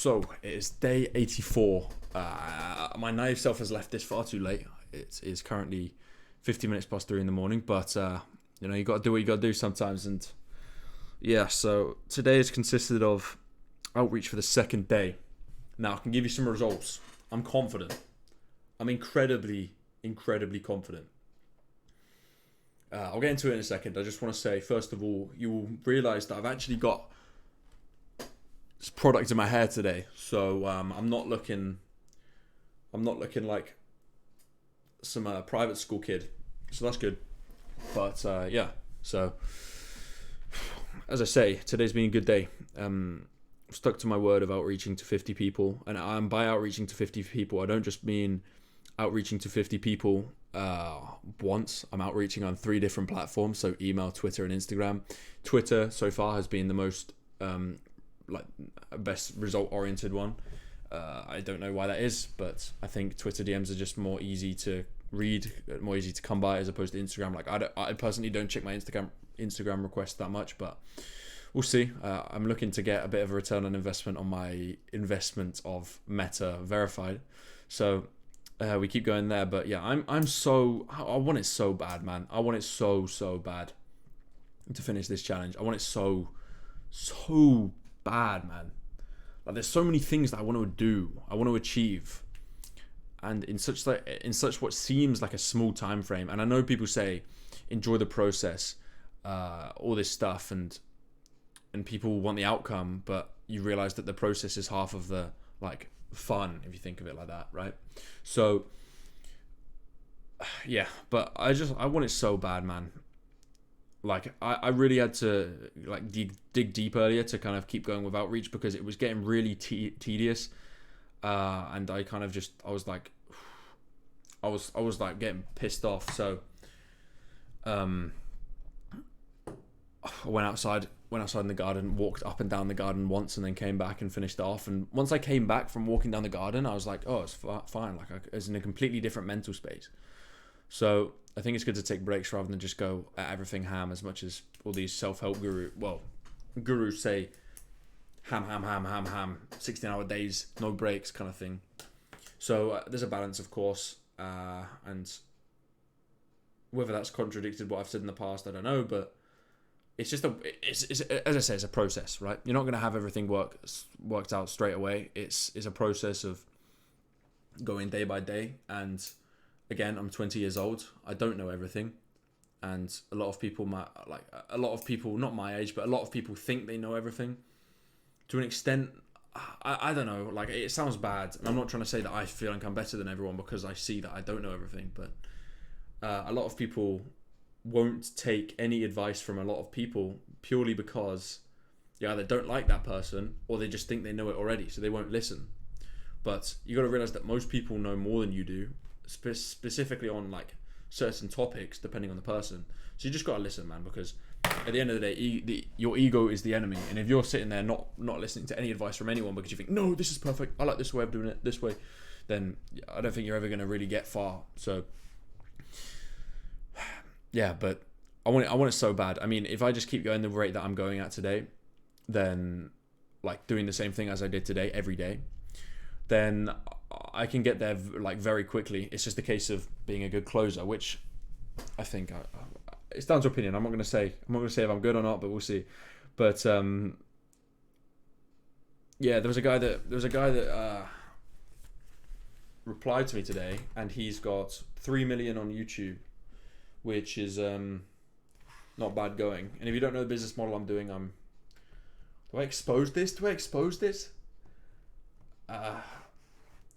So it is day 84. My naive self has left this far too late. It is currently 50 minutes past 3 in the morning, but you got to do what you got to do sometimes. And yeah, so today has consisted of outreach for the second day. Now I can give you some results. I'm confident. I'm incredibly confident. I'll get into it in a second. I just want to say, first of all, you will realise that I've actually got product in my hair today, so I'm not looking like some private school kid, so that's good. But yeah, so as I say, today's been a good day. Stuck to my word of outreaching to 50 people, and by outreaching to 50 people, I don't just mean outreaching to 50 people once. I'm outreaching on 3 different platforms, so email, Twitter, and Instagram. Twitter so far has been the most best result oriented one. I don't know why that is, but I think Twitter DMs are just more easy to read, more easy to come by as opposed to Instagram. Like I personally don't check my Instagram requests that much, but we'll see. I'm looking to get a bit of a return on investment on my investment of Meta Verified, so we keep going there. But yeah, I want it so bad, man. I want it so bad to finish this challenge. I want it so bad, man. Like there's so many things that I want to do, I want to achieve, and in such what seems like a small time frame. And I know people say enjoy the process, all this stuff, and people want the outcome, but you realize that the process is half of the fun, if you think of it like that, right? So yeah, but I want it so bad, man. I really had to dig deep earlier to kind of keep going with outreach because it was getting really tedious, and I kind of I was getting pissed off. So I went outside in the garden, walked up and down the garden once, and then came back and finished off. And once I came back from walking down the garden, I was like, oh, it's fine. I was in a completely different mental space. So I think it's good to take breaks rather than just go at everything ham, as much as all these self-help gurus say ham, 16-hour days, no breaks kind of thing. So there's a balance, of course, and whether that's contradicted what I've said in the past, I don't know, but it's just it's as I say, it's a process, right? You're not going to have everything worked out straight away. It's a process of going day by day. And again, I'm 20 years old. I don't know everything, and a lot of people not my age, but a lot of people think they know everything to an extent. I don't know. It sounds bad, and I'm not trying to say that I feel like I'm better than everyone because I see that I don't know everything. But a lot of people won't take any advice from a lot of people purely because they either don't like that person or they just think they know it already, so they won't listen. But you got to realize that most people know more than you do, specifically on certain topics, depending on the person. So you just got to listen, man, because at the end of the day, your ego is the enemy. And if you're sitting there not listening to any advice from anyone because you think, no, this is perfect, I like this way of doing it, this way, then I don't think you're ever going to really get far. So yeah, but I want it so bad. I mean, if I just keep going the rate that I'm going at today, then doing the same thing as I did today every day, then I can get there very quickly. It's just a case of being a good closer, which I think it's down to opinion. I'm not going to say if I'm good or not, but we'll see. But yeah, there was a guy that replied to me today, and he's got 3 million on YouTube, which is not bad going. And if you don't know the business model I'm doing, do I expose this?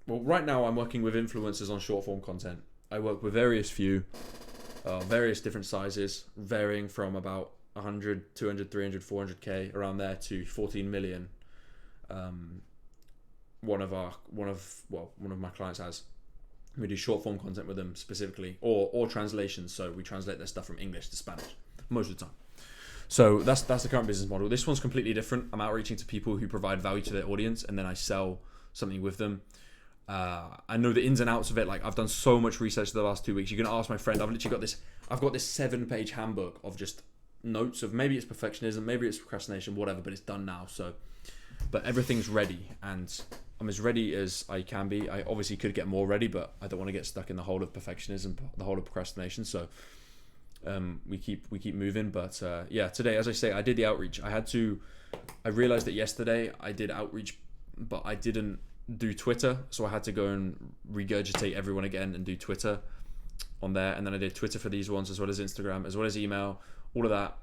Well, right now I'm working with influencers on short form content. I work with various different sizes, varying from about 100, 200, 300, 400k around there to 14 million. One of my clients has. We do short form content with them specifically, or translations. So we translate their stuff from English to Spanish most of the time. So that's the current business model. This one's completely different. I'm outreaching to people who provide value to their audience, and then I sell something with them. I know the ins and outs of it. I've done so much research the last 2 weeks. You're gonna ask my friend. I've got this 7-page handbook of just notes of maybe it's perfectionism, maybe it's procrastination, whatever. But it's done now. So but everything's ready, and I'm as ready as I can be. I obviously could get more ready, but I don't want to get stuck in the hole of perfectionism, the hole of procrastination. So we keep moving. But yeah, today, as I say, I did the outreach. I realized that yesterday I did outreach, but I didn't do Twitter, so I had to go and regurgitate everyone again and do Twitter on there. And then I did Twitter for these ones, as well as Instagram, as well as email, all of that.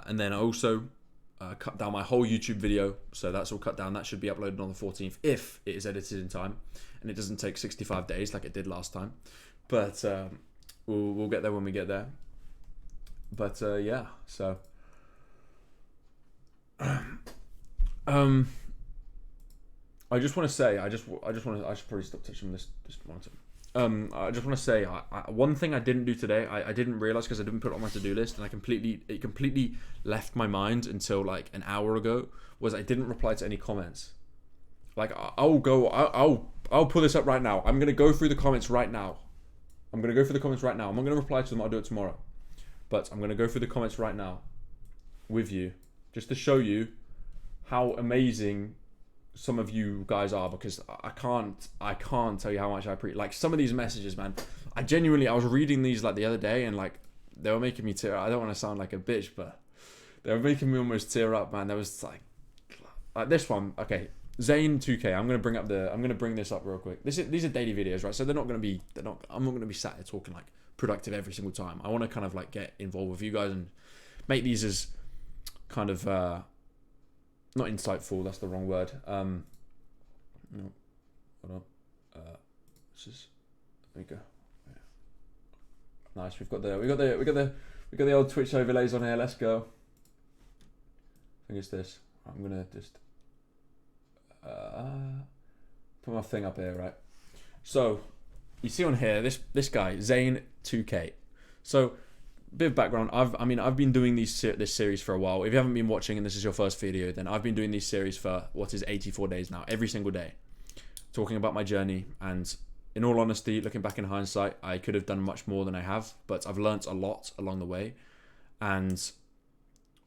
And then I also cut down my whole YouTube video, so that's all cut down. That should be uploaded on the 14th if it is edited in time, and it doesn't take 65 days like it did last time. But we'll get there when we get there. But yeah, so I just want to say, I should probably stop touching this monitor. I just want to say, one thing I didn't do today, I didn't realize because I didn't put it on my to-do list, and it completely left my mind until like an hour ago, was I didn't reply to any comments. Like I'll pull this up right now. I'm gonna go through the comments right now. I'm not gonna reply to them. I'll do it tomorrow. But I'm gonna go through the comments right now with you, just to show you how amazing some of you guys are, because I can't tell you how much I appreciate, like, some of these messages, man. I was reading these like the other day, and like they were making me tear. I don't want to sound like a bitch, but they were making me almost tear up, man. There was like this one. Okay, Zane 2K. I'm gonna bring this up real quick. These are daily videos, right? So I'm not gonna be sat here talking like productive every single time. I want to kind of like get involved with you guys and make these as kind of not insightful, that's the wrong word. No, hold on. There we go. Yeah. Nice. We got the old Twitch overlays on here. Let's go. I think it's this. I'm gonna just put my thing up here, right? So you see on here this guy Zane 2K. So bit of background. I've been doing this series for a while. If you haven't been watching and this is your first video, then I've been doing these series for what is 84 days now, every single day, talking about my journey. And in all honesty, looking back in hindsight, I could have done much more than I have, but I've learnt a lot along the way, and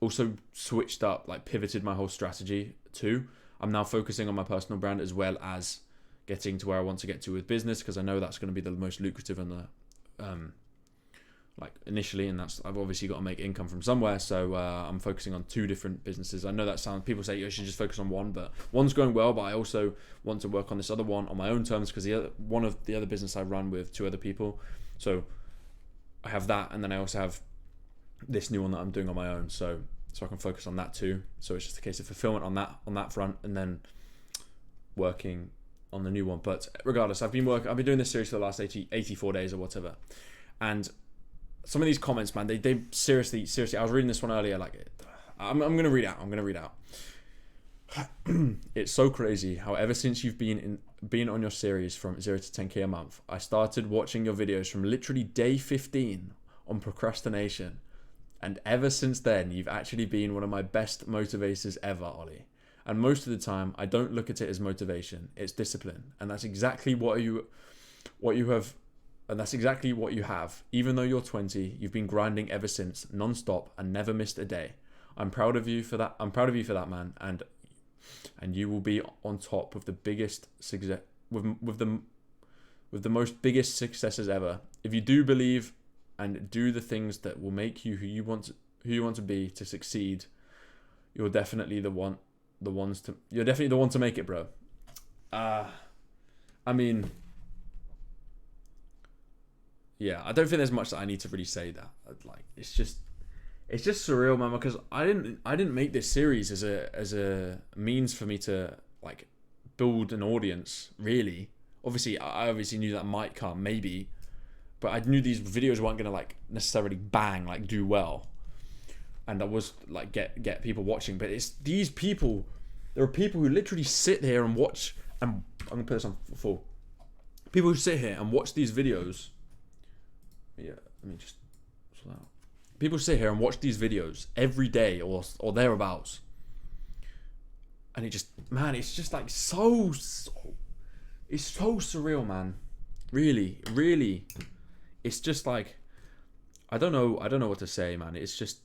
also switched up, like pivoted my whole strategy too. I'm now focusing on my personal brand as well as getting to where I want to get to with business, because I know that's going to be the most lucrative and the like initially, and I've obviously got to make income from somewhere, so I'm focusing on 2 different businesses. I know that people say you should just focus on one, but one's going well, but I also want to work on this other one on my own terms, because one of the other business I run with 2 other people, so I have that, and then I also have this new one that I'm doing on my own, so I can focus on that too. So it's just a case of fulfillment on that front, and then working on the new one. But regardless, I've been doing this series for the last 84 days or whatever, and some of these comments, man, they seriously, I was reading this one earlier, like, I'm going to read out. It's so crazy how ever since you've been on your series from 0 to 10k a month, I started watching your videos from literally day 15 on procrastination. And ever since then, you've actually been one of my best motivators ever, Ollie. And most of the time, I don't look at it as motivation, it's discipline. And that's exactly what you have. And that's exactly what you have. Even though you're 20, you've been grinding ever since, non-stop, and never missed a day. I'm proud of you for that. Man. And you will be on top of the biggest success, with the most biggest successes ever. If you do believe and do the things that will make you who you want to be to succeed, you're definitely the one to make it, bro. Yeah, I don't think there's much that I need to really say that. Like, it's just surreal, man, because I didn't make this series as a means for me to like build an audience, really. Obviously, I obviously knew that might come, maybe, but I knew these videos weren't gonna like necessarily bang, like do well, and I was like get people watching. But it's these people. There are people who literally sit here and watch, and I'm gonna put this on full. People who sit here and watch these videos. Yeah, let me just slow out. People sit here and watch these videos every day or thereabouts, and it's just like so it's so surreal, man. Really, it's just like I don't know what to say, man. It's just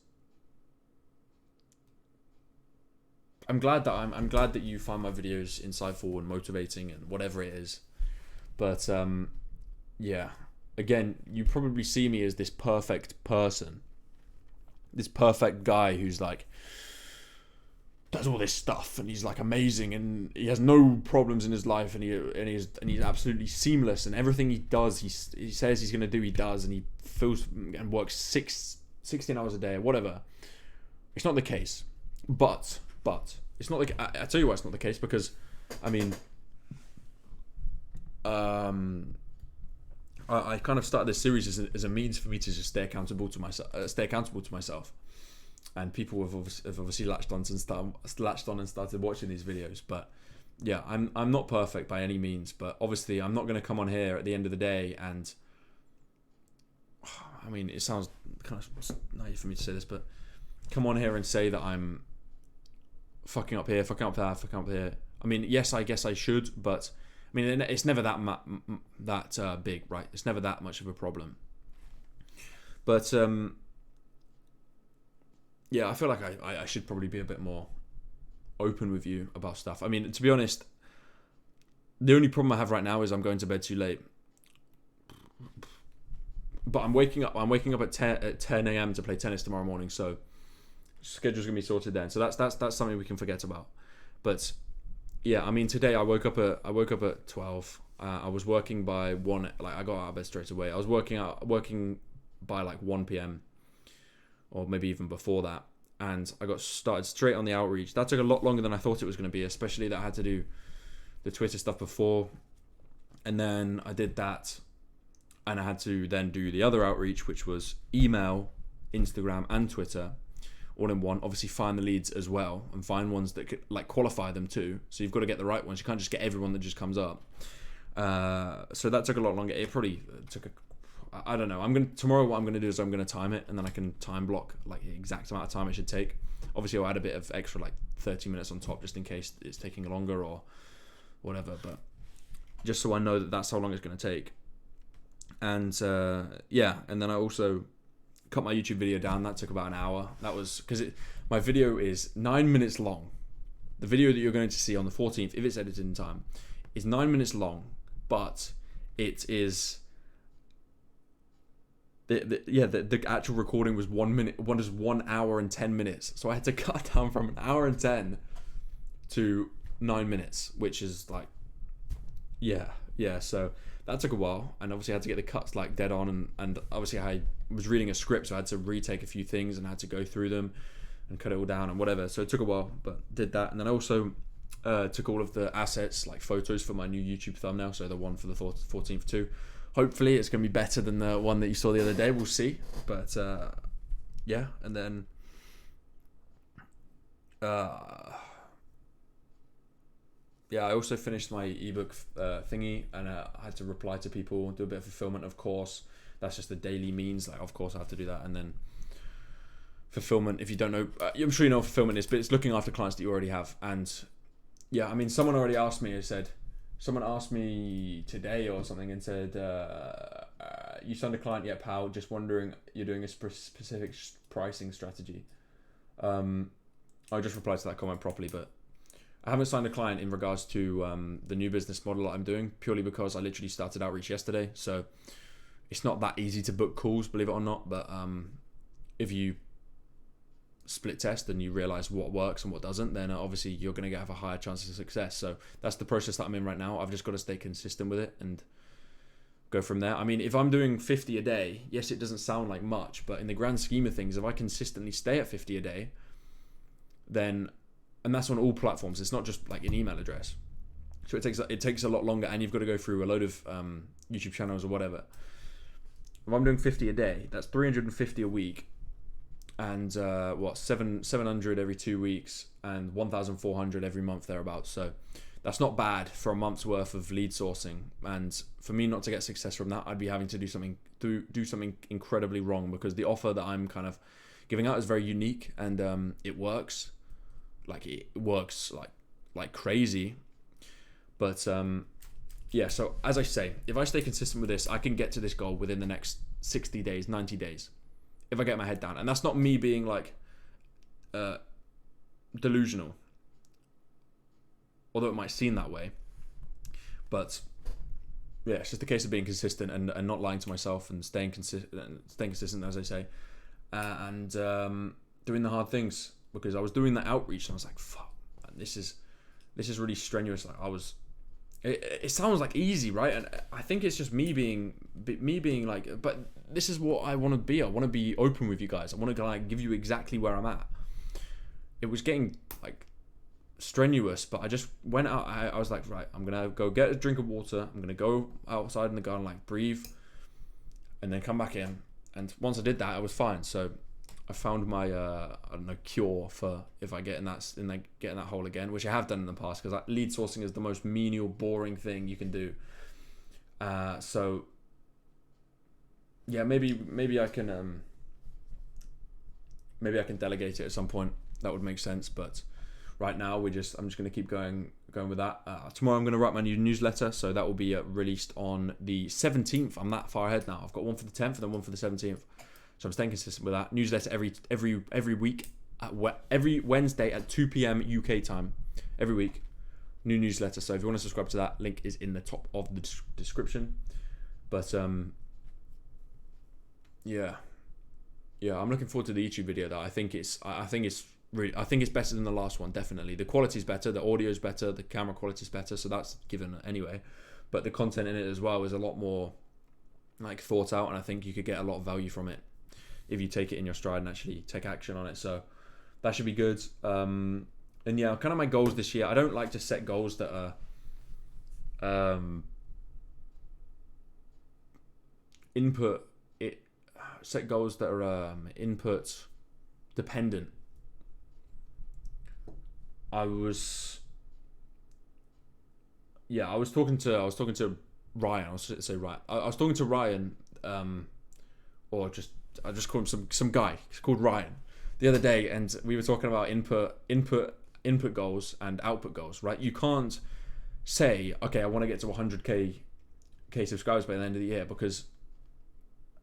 I'm glad that you find my videos insightful and motivating and whatever it is. But yeah, again, you probably see me as this perfect person, this perfect guy who's like does all this stuff and he's like amazing and he has no problems in his life and he's absolutely seamless, and everything he does, he says he's going to do, he does, and he feels and works 16 hours a day or whatever. It's not the case. But it's not like I tell you why it's not the case, because I mean I kind of started this series as a means for me to just stay accountable to myself. And people have obviously latched on and started watching these videos. But yeah, I'm not perfect by any means. But obviously, I'm not going to come on here at the end of the day and, I mean, it sounds kind of naive for me to say this, but come on here and say that I'm fucking up here, fucking up there, fucking up here. I mean, yes, I guess I should, but I mean, it's never that big, right? It's never that much of a problem. But yeah, I feel like I should probably be a bit more open with you about stuff. I mean, to be honest, the only problem I have right now is I'm going to bed too late. But I'm waking up at 10 a.m. to play tennis tomorrow morning, so schedule's gonna be sorted then. So that's something we can forget about. But yeah, I mean, today I woke up at 12. I was working by 1. Like, I got out of bed straight away. I was working by like 1 p.m. or maybe even before that, and I got started straight on the outreach. That took a lot longer than I thought it was going to be, especially that I had to do the Twitter stuff before, and then I did that, and I had to then do the other outreach, which was email, Instagram, and Twitter, all in one. Obviously, find the leads as well, and find ones that could, like, qualify them too. So you've got to get the right ones. You can't just get everyone that just comes up. So that took a lot longer. It probably took I don't know. Tomorrow what I'm gonna do is I'm gonna time it, and then I can time block like the exact amount of time it should take. Obviously, I'll add a bit of extra, like 30 minutes on top, just in case it's taking longer or whatever. But just so I know that that's how long it's gonna take. And yeah, and then I also cut my YouTube video down. That took about an hour. That was because my video is 9 minutes long. The video that you're going to see on the 14th, if it's edited in time, is 9 minutes long, but it is. The actual recording was 1 minute. 1 hour and 10 minutes. So I had to cut down from an hour and 10 to 9 minutes, which is like, yeah. So that took a while, and obviously I had to get the cuts like dead on, and obviously I was reading a script, so I had to retake a few things and I had to go through them and cut it all down and whatever. So it took a while, but did that, and then I also took all of the assets, like photos, for my new YouTube thumbnail. So the one for the 14th too. Hopefully it's going to be better than the one that you saw the other day. We'll see. But yeah, and then yeah, I also finished my ebook thingy, and I had to reply to people, do a bit of fulfillment, of course. That's just the daily means. Like, of course I have to do that. And then fulfillment, if you don't know, I'm sure you know what fulfillment is, but it's looking after clients that you already have. And yeah, I mean, someone already asked me, someone asked me today or something and said, you signed a client yet, pal? Just wondering, you're doing a specific pricing strategy. I just replied to that comment properly, but I haven't signed a client in regards to the new business model that I'm doing, purely because I literally started outreach yesterday. So it's not that easy to book calls, believe it or not. But if you split test and you realize what works and what doesn't, then obviously you're going to have a higher chance of success. So that's the process that I'm in right now. I've just got to stay consistent with it and go from there. I mean, if I'm doing 50 a day, yes, it doesn't sound like much, but in the grand scheme of things, if I consistently stay at 50 a day, then, and that's on all platforms, it's not just like an email address. So it takes a lot longer, and you've got to go through a load of YouTube channels or whatever. If I'm doing 50 a day, that's 350 a week, and 700 every 2 weeks, and 1,400 every month thereabouts. So that's not bad for a month's worth of lead sourcing. And for me not to get success from that, I'd be having to do something incredibly wrong, because the offer that I'm kind of giving out is very unique, and it works. Like, it works like crazy. But yeah, so as I say, if I stay consistent with this, I can get to this goal within the next 60 days, 90 days, if I get my head down. And that's not me being like delusional. although it might seem that way. But yeah, it's just a case of being consistent and not lying to myself and staying consistent, as I say, and doing the hard things, because I was doing the outreach and I was like, fuck, man, this is really strenuous. Like it sounds like easy, right? And I think it's just me being like, but this is what I want to be. I want to be open with you guys. I want to like give you exactly where I'm at. It was getting like strenuous, but I just went out. I was like, right, I'm gonna go get a drink of water. I'm gonna go outside in the garden, like breathe, and then come back in. And once I did that, I was fine. So I found my I don't know, cure for if I get in that hole again, which I have done in the past, because lead sourcing is the most menial, boring thing you can do. So yeah, maybe I can delegate it at some point. That would make sense, but right now I'm just going to keep going with that. Tomorrow I'm going to write my new newsletter, so that will be released on the 17th. I'm that far ahead now. I've got one for the 10th and then one for the 17th. So I'm staying consistent with that. Newsletter every week, every Wednesday at 2 p.m. UK time, every week. New newsletter. So if you want to subscribe to that, link is in the top of the description. But yeah, I'm looking forward to the YouTube video. Though I think it's better than the last one. Definitely, the quality's better, the audio's better, the camera quality's better. So that's given anyway. But the content in it as well is a lot more like thought out, and I think you could get a lot of value from it if you take it in your stride and actually take action on it. So that should be good. And yeah, kind of my goals this year. I don't like to set goals that are set goals that are input dependent. I was talking to Ryan. I was talking to Ryan, or I just call him some guy. He's called Ryan the other day, and we were talking about input goals and output goals. Right? You can't say, okay, I want to get to 100k subscribers by the end of the year, because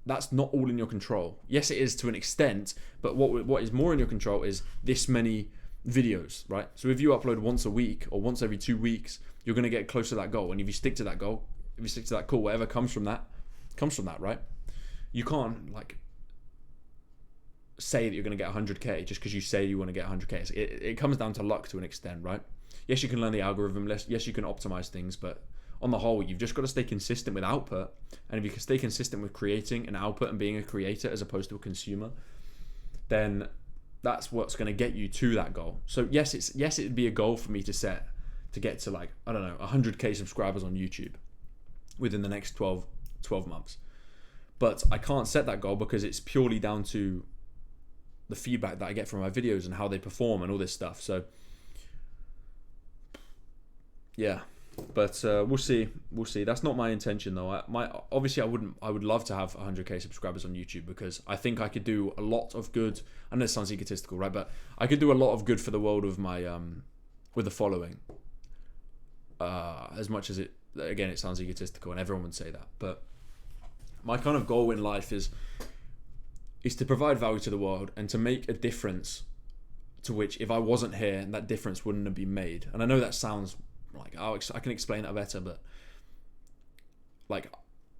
that's not all in your control. Yes, it is to an extent, but what is more in your control is this many videos, right? So if you upload once a week or once every 2 weeks, you're going to get close to that goal. And if you stick to that goal, if you stick to that call, whatever comes from that, right? You can't like say that you're going to get 100k just because you say you want to get 100k. So it comes down to luck to an extent, right? Yes, you can learn the algorithm list. Yes, you can optimize things, but on the whole, you've just got to stay consistent with output. And if you can stay consistent with creating an output and being a creator as opposed to a consumer, then that's what's going to get you to that goal. So yes, it'd be a goal for me to get to like, I don't know, 100k subscribers on YouTube within the next 12 months. But I can't set that goal because it's purely down to the feedback that I get from my videos and how they perform and all this stuff. So yeah, but we'll see. That's not my intention though. Obviously I would love to have 100k subscribers on YouTube, because I think I could do a lot of good. I know it sounds egotistical, right? But I could do a lot of good for the world with my with the following. As much as it sounds egotistical, and everyone would say that, but my kind of goal in life is to provide value to the world and to make a difference, to which if I wasn't here, that difference wouldn't have been made. And I know that sounds like I can explain that better, but like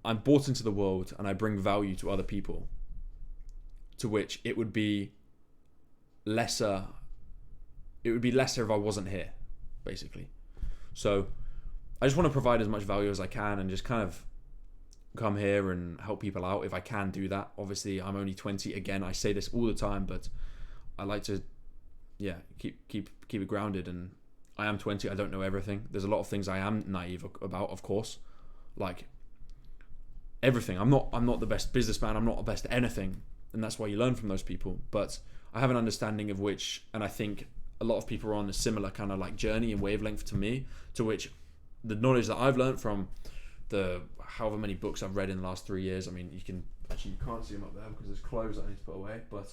I'm brought into the world and I bring value to other people, to which it would be lesser if I wasn't here, basically. So I just want to provide as much value as I can and just kind of come here and help people out if I can do that. Obviously, I'm only 20. Again, I say this all the time, but I like to, keep it grounded. And I am 20. I don't know everything. There's a lot of things I am naive about, of course, like everything. I'm not the best businessman. I'm not the best at anything, and that's why you learn from those people. But I have an understanding of which, and I think a lot of people are on a similar kind of like journey and wavelength to me, to which the knowledge that I've learned from the however many books I've read in the last 3 years. I mean, you can't see them up there because there's clothes I need to put away, but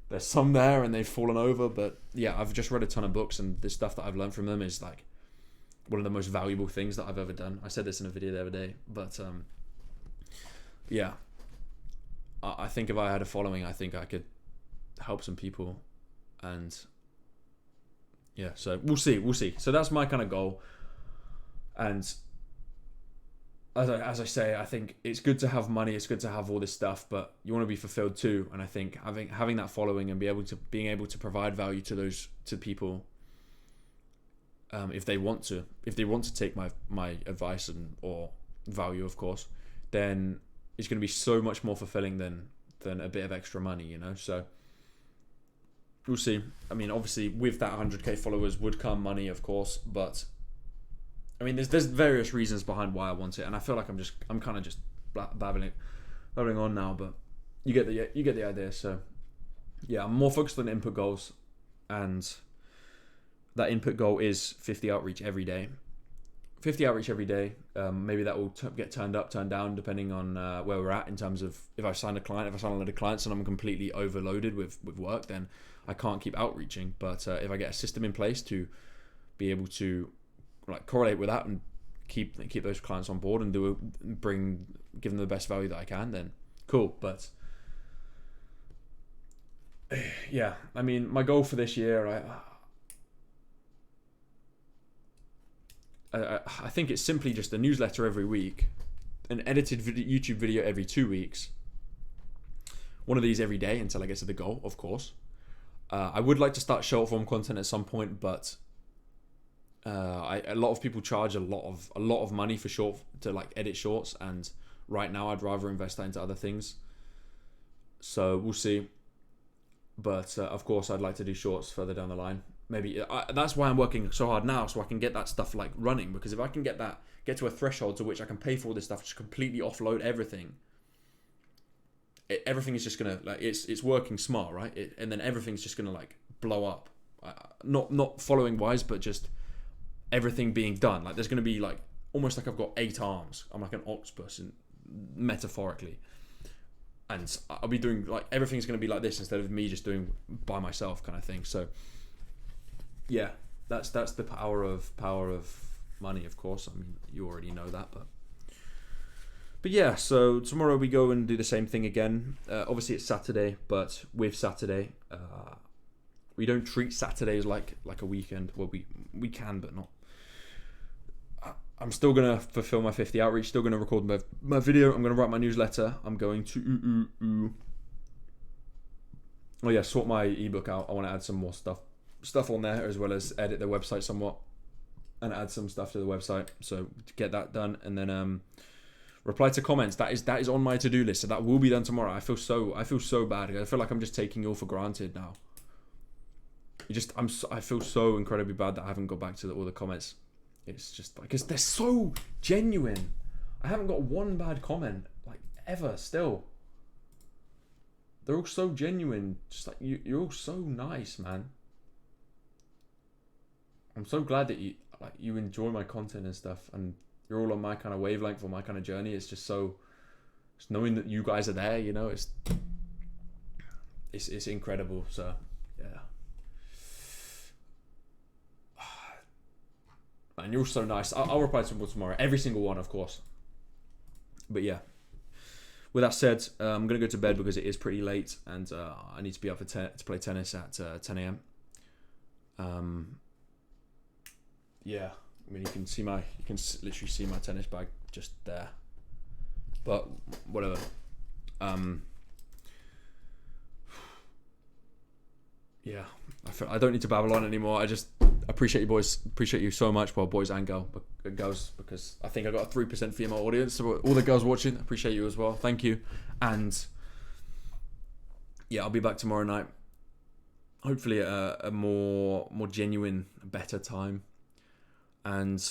there's some there and they've fallen over. But yeah, I've just read a ton of books, and the stuff that I've learned from them is like one of the most valuable things that I've ever done. I said this in a video the other day, but yeah, I think if I had a following, I think I could help some people, and yeah, so we'll see. So that's my kind of goal. And as I say, I think it's good to have money, it's good to have all this stuff, but you want to be fulfilled too. And I think having that following and being able to provide value to people, if they want to take my advice or value, of course, then it's going to be so much more fulfilling than a bit of extra money, you know. So we'll see. I mean, obviously with that 100k followers would come money, of course, but I mean, there's various reasons behind why I want it, and I feel like I'm kind of just babbling on now, but you get the idea. So yeah, I'm more focused on input goals, and that input goal is 50 outreach every day. 50 outreach every day. Maybe that will get turned up, turned down, depending on where we're at in terms of if I sign a lot of clients and I'm completely overloaded with work, then I can't keep outreaching. But if I get a system in place to be able to like correlate with that and keep those clients on board and give them the best value that I can, then cool. But yeah, I mean, my goal for this year, I think it's simply just a newsletter every week, an edited YouTube video every 2 weeks, one of these every day until I get to the goal, of course. I would like to start short form content at some point, but a lot of people charge a lot of money to like edit shorts, and right now I'd rather invest that into other things. So we'll see. But of course, I'd like to do shorts further down the line. Maybe that's why I'm working so hard now, so I can get that stuff like running. Because if I can get to a threshold to which I can pay for all this stuff, just completely offload everything, everything is just gonna like it's working smart, right? And then everything's just gonna like blow up. Not following wise, but just everything being done. Like there's gonna be like almost like I've got 8 arms. I'm like an octopus, metaphorically. And I'll be doing like everything's going to be like this instead of me just doing by myself kind of thing. So yeah, that's the power of money, of course. I mean, you already know that, but yeah. So tomorrow we go and do the same thing again. Obviously it's Saturday, but with Saturday, we don't treat Saturdays like a weekend. Well, we can, but not. I'm still going to fulfill my 50 outreach, still going to record my video, I'm going to write my newsletter, I'm going to sort my ebook out. I want to add some more stuff on there, as well as edit the website somewhat and add some stuff to the website. So to get that done, and then reply to comments. That is on my to-do list, so that will be done tomorrow. I feel so bad. I feel like I'm just taking you all for granted now. I feel so incredibly bad that I haven't got back to all the comments. It's just like, because they're so genuine. I haven't got one bad comment, like, ever, still. They're all so genuine. Just like, you're all so nice, man. I'm so glad that you enjoy my content and stuff, and you're all on my kind of wavelength or my kind of journey. It's just so, just knowing that you guys are there, you know, it's incredible. So, yeah. Man, you're so nice. I'll reply to them all tomorrow. Every single one, of course. But yeah. With that said, I'm going to go to bed because it is pretty late, and I need to be up to play tennis at 10 a.m. Yeah. I mean, you can literally see my tennis bag just there. But whatever. Yeah. I don't need to babble on anymore. I just appreciate you boys. Appreciate you so much. Well, boys and girls, because I think I got a 3% female audience. So all the girls watching, appreciate you as well. Thank you. And yeah, I'll be back tomorrow night. Hopefully at a more genuine, better time. And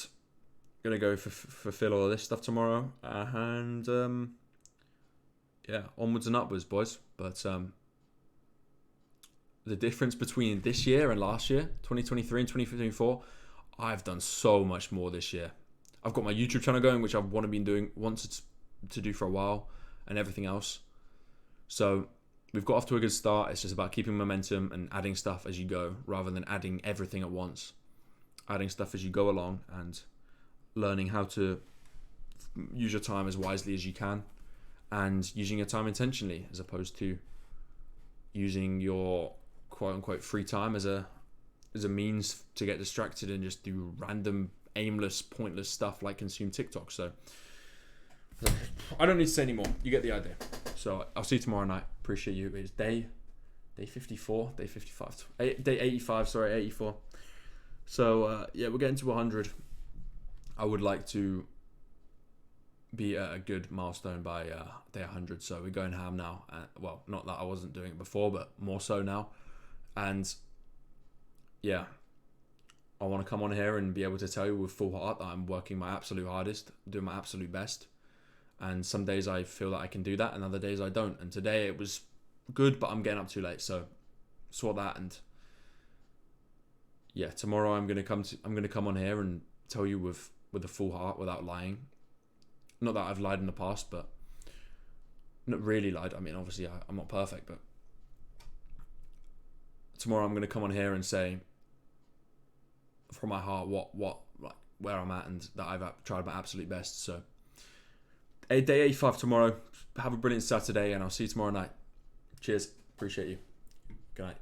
gonna go fulfill all of this stuff tomorrow. And yeah, onwards and upwards, boys. But the difference between this year and last year, 2023 and 2024, I've done so much more this year. I've got my YouTube channel going, which I've wanted to do for a while, and everything else. So we've got off to a good start. It's just about keeping momentum and adding stuff as you go, rather than adding everything at once. Adding stuff as you go along and learning how to use your time as wisely as you can, and using your time intentionally, as opposed to using your quote-unquote free time as a as a means to get distracted and just do random, aimless, pointless stuff like consume TikTok. So I don't need to say anymore. You get the idea. So I'll see you tomorrow night. Appreciate you. It's day 54, day 55, day 85. Sorry, 84. So yeah, we're getting to 100. I would like to be at a good milestone by day 100. So we're going ham now. Well, not that I wasn't doing it before, but more so now. And yeah, I want to come on here and be able to tell you with full heart that I'm working my absolute hardest, doing my absolute best. And some days I feel that I can do that, and other days I don't. And today it was good, but I'm getting up too late. So sort that. And yeah, tomorrow I'm gonna come on here and tell you with a full heart, without lying. Not that I've lied in the past, but not really lied. I mean, obviously I'm not perfect, but tomorrow I'm gonna come on here and say from my heart what like where I'm at, and that I've tried my absolute best. So day 85 tomorrow. Have a brilliant Saturday, and I'll see you tomorrow night. Cheers. Appreciate you. Good night.